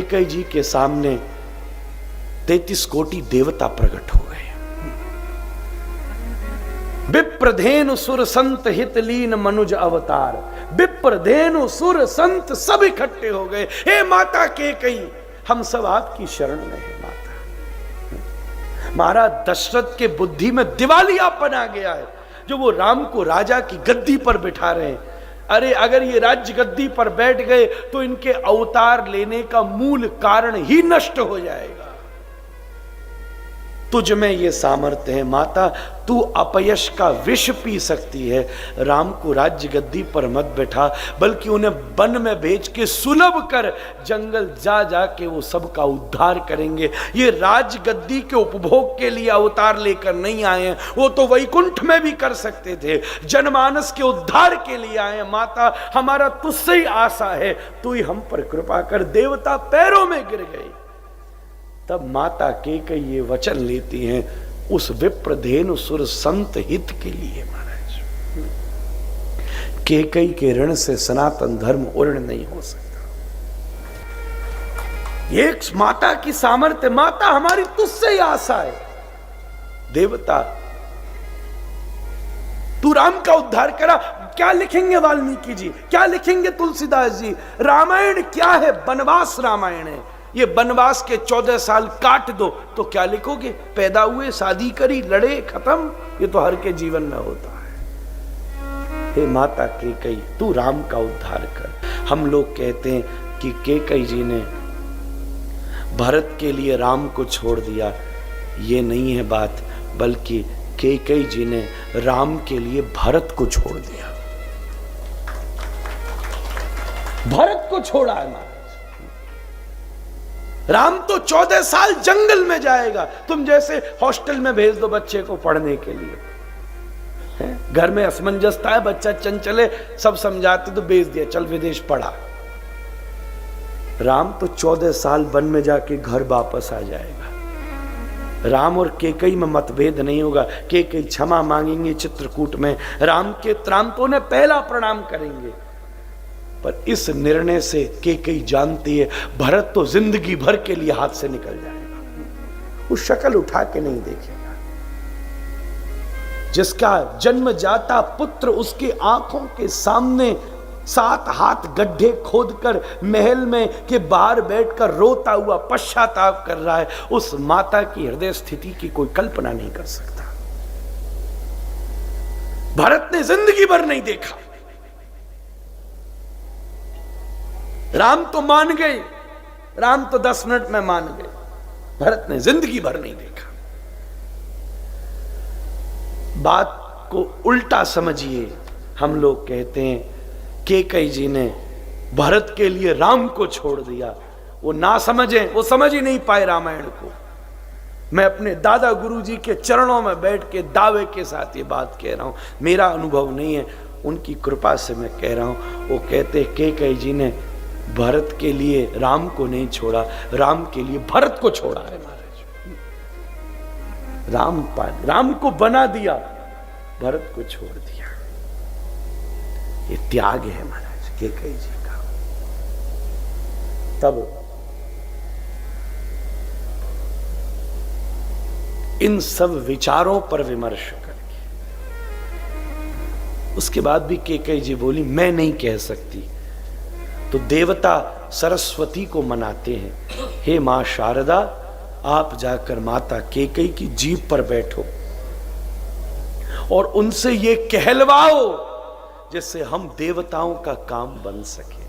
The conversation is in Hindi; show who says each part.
Speaker 1: केकई जी के सामने 33 कोटि देवता प्रकट हो गए। विप्रधेनु सुर संत हित लीन मनुज अवतार, विप्रधेनु सुर संत सब इकट्ठे हो गए। हे माता केकई, हम सब आपकी शरण में हैं माता। महाराज दशरथ के बुद्धि में दिवालियापन आ गया है, जो वो राम को राजा की गद्दी पर बिठा रहे हैं। अरे अगर ये राज्य गद्दी पर बैठ गए तो इनके अवतार लेने का मूल कारण ही नष्ट हो जाएगा। तुझ में ये सामर्थ्य है माता, तू अपयश का विष पी सकती है। राम को राज्य गद्दी पर मत बैठा, बल्कि उन्हें वन में भेज के सुलभ कर, जंगल जा जा के वो सबका उद्धार करेंगे। ये राज गद्दी के उपभोग के लिए अवतार लेकर नहीं आए हैं, वो तो वैकुंठ में भी कर सकते थे। जनमानस के उद्धार के लिए आए हैं माता, हमारा तुझसे ही आशा है, तू ही हम पर कृपा कर। देवता पैरों में गिर गए। तब माता केकई ये वचन लेती हैं उस विप्रधेनु सुर संत हित के लिए। महाराज केकई के ऋण से सनातन धर्म उर्ण नहीं हो सकता। ये एक माता की सामर्थ्य, माता हमारी तुझसे ही आशा है। देवता तू राम का उद्धार करा। क्या लिखेंगे वाल्मीकि जी, क्या लिखेंगे तुलसीदास जी? रामायण क्या है? वनवास रामायण है। ये वनवास के 14 साल काट दो तो क्या लिखोगे? पैदा हुए, शादी करी, लड़े, खत्म। ये तो हर के जीवन में होता है। हे माता केकई, तू राम का उद्धार कर। हम लोग कहते हैं कि केकई जी ने भरत के लिए राम को छोड़ दिया। ये नहीं है बात, बल्कि केकई जी ने राम के लिए भरत को छोड़ दिया। भरत को छोड़ा है महाराज। राम तो 14 साल जंगल में जाएगा। तुम जैसे हॉस्टल में भेज दो बच्चे को पढ़ने के लिए, घर में असमंजसता है, बच्चा चंचल है, सब समझाते तो भेज दिया, चल विदेश पढ़ा। राम तो 14 साल वन में जाके घर वापस आ जाएगा। राम और केकई में मतभेद नहीं होगा। केकई क्षमा मांगेंगे चित्रकूट में, राम तो उन्हें पहला प्रणाम करेंगे। पर इस निर्णय से केकई जानती है भरत तो जिंदगी भर के लिए हाथ से निकल जाएगा। वो शक्ल उठा के नहीं देखेगा। जिसका जन्म जाता पुत्र उसके आंखों के सामने 7 हाथ गड्ढे खोदकर महल में के बाहर बैठकर रोता हुआ पश्चाताप कर रहा है, उस माता की हृदय स्थिति की कोई कल्पना नहीं कर सकता। भरत ने जिंदगी भर नहीं देखा। राम तो मान गए, राम तो 10 मिनट में मान गए। भरत ने जिंदगी भर नहीं देखा। बात को उल्टा समझिए। हम लोग कहते हैं केकई जी ने भरत के लिए राम को छोड़ दिया। वो ना समझे, वो समझ ही नहीं पाए रामायण को। मैं अपने दादा गुरुजी के चरणों में बैठ के दावे के साथ ये बात कह रहा हूं, मेरा अनुभव नहीं है, उनकी कृपा से मैं कह रहा हूं। वो कहते केकई जी ने भरत के लिए राम को नहीं छोड़ा, राम के लिए भरत को छोड़ा है महाराज। राम को बना दिया, भरत को छोड़ दिया। ये त्याग है महाराज केकई जी का। तब इन सब विचारों पर विमर्श करके उसके बाद भी केकई जी बोली मैं नहीं कह सकती। तो देवता सरस्वती को मनाते हैं, हे मां शारदा, आप जाकर माता केकई की जीभ पर बैठो और उनसे ये कहलवाओ जिससे हम देवताओं का काम बन सके।